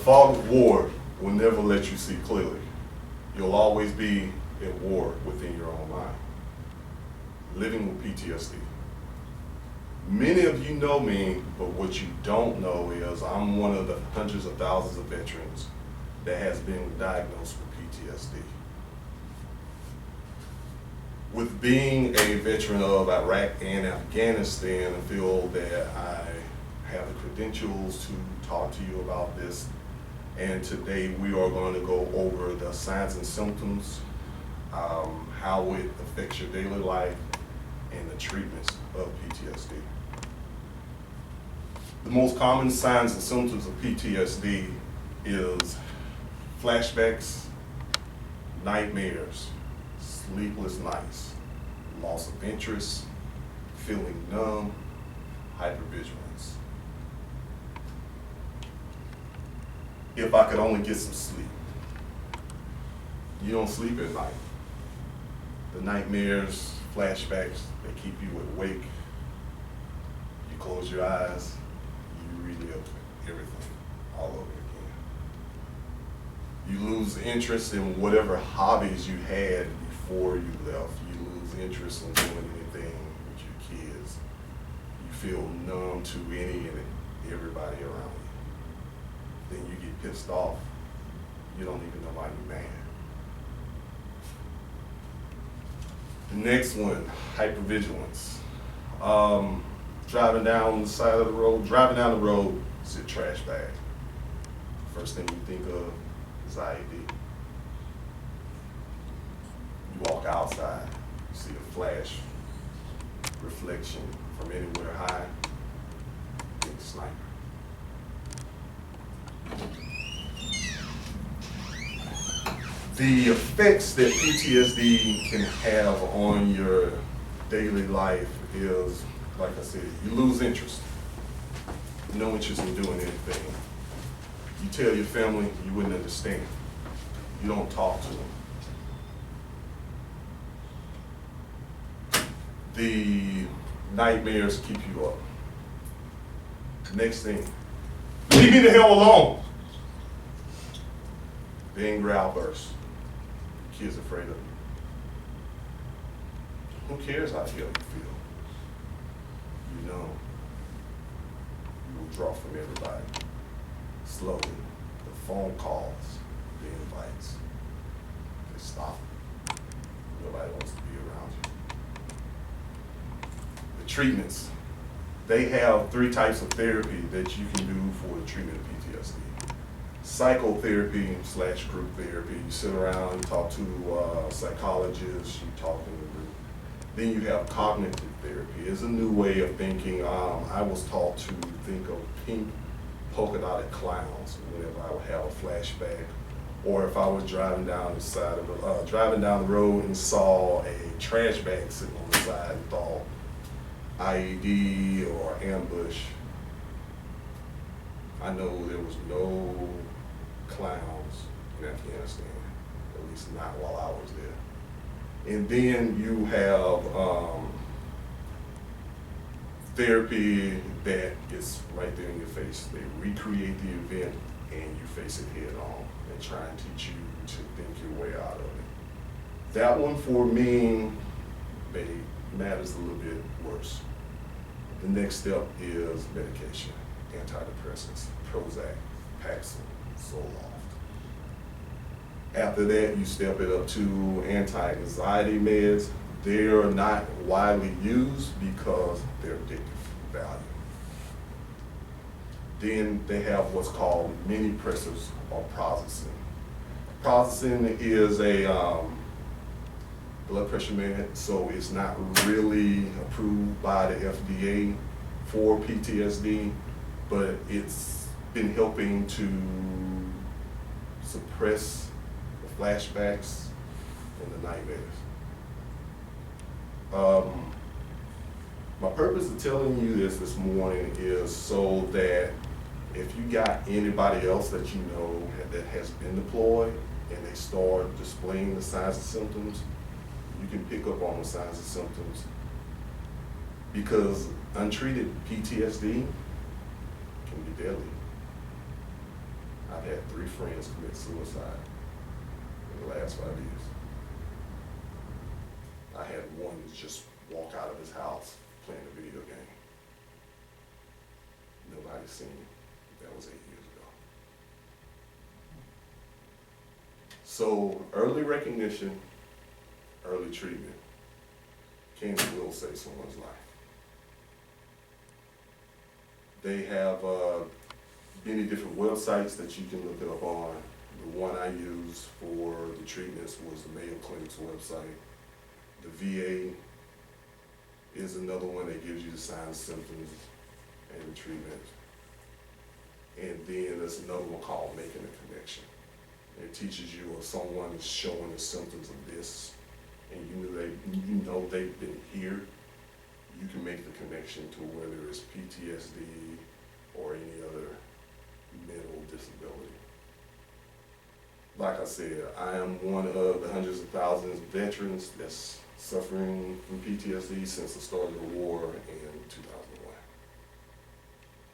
fog of war will never let you see clearly. You'll always be at war within your own mind. Living with PTSD. Many of you know me, but what you don't know is I'm one of the hundreds of thousands of veterans that has been diagnosed with PTSD. With being a veteran of Iraq and Afghanistan, I feel that I have the credentials to talk to you about this. And today we are going to go over the signs and symptoms, how it affects your daily life, and the treatments of PTSD. The most common signs and symptoms of PTSD is flashbacks, nightmares, sleepless nights, loss of interest, feeling numb, hypervigilance. If I could only get some sleep. You don't sleep at night. The nightmares, flashbacks, they keep you awake. You close your eyes, you relive everything all over again. You lose interest in whatever hobbies you had before you left. You lose interest in doing anything with your kids. You feel numb to any and everybody around you. Then you get pissed off. You don't even know why you're mad. The next one, hypervigilance. Driving down the side of the road, is a trash bag. First thing you think of is IED. You walk outside, you see a flash, reflection from anywhere high, think sniper. The effects that PTSD can have on your daily life is, like I said, you lose interest. No interest in doing anything. You tell your family, you wouldn't understand. You don't talk to them. The nightmares keep you up. Next thing, leave me the hell alone. The angry outbursts. Kids afraid of you. Who cares how the hell you feel? You know, you will draw from everybody. Slowly, the phone calls, the invites, they stop. Nobody wants to be around you. The treatments, they have 3 types of therapy that you can do for the treatment of PTSD. Psychotherapy / group therapy. You sit around, you talk to psychologists, you talk in the group. Then you have cognitive therapy. It's a new way of thinking. I was taught to think of pink polka dotted clowns whenever I would have a flashback, or if I was driving down the road and saw a trash bag sitting on the side and thought IED or ambush. I know there was no clowns in Afghanistan, at least not while I was there. And then you have therapy that is right there in your face. They recreate the event and you face it head on and try and teach you to think your way out of it. That one for me, matters a little bit worse. The next step is medication. Antidepressants, Prozac, Paxil, Zoloft. After that, you step it up to anti-anxiety meds. They are not widely used because they're addictive value. Then they have what's called mini pressors or Prazosin. Prazosin is a blood pressure med, so it's not really approved by the FDA for PTSD. But it's been helping to suppress the flashbacks and the nightmares. My purpose of telling you this morning is so that if you got anybody else that you know that has been deployed and they start displaying the signs and symptoms, you can pick up on the signs and symptoms, because untreated PTSD can be deadly. I've had 3 friends commit suicide in the last 5 years. I had one just walk out of his house playing a video game. Nobody's seen him. That was 8 years ago. So early recognition, early treatment can and will save someone's life. They have many different websites that you can look it up on. The one I used for the treatments was the Mayo Clinic's website. The VA is another one that gives you the signs, symptoms, and the treatment. And then there's another one called Making a Connection. It teaches you if someone is showing the symptoms of this, and you know they've been here, you can make the connection to whether it's PTSD or any other mental disability. Like I said, I am one of the hundreds of thousands of veterans that's suffering from PTSD since the start of the war in 2001.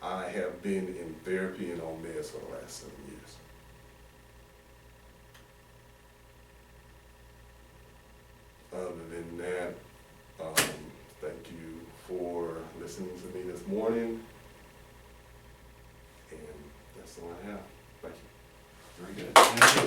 I have been in therapy and on meds for the last 7 years. Other than that, thank you for listening to me this morning. And that's all I have. Thank you. Very good. Thank you.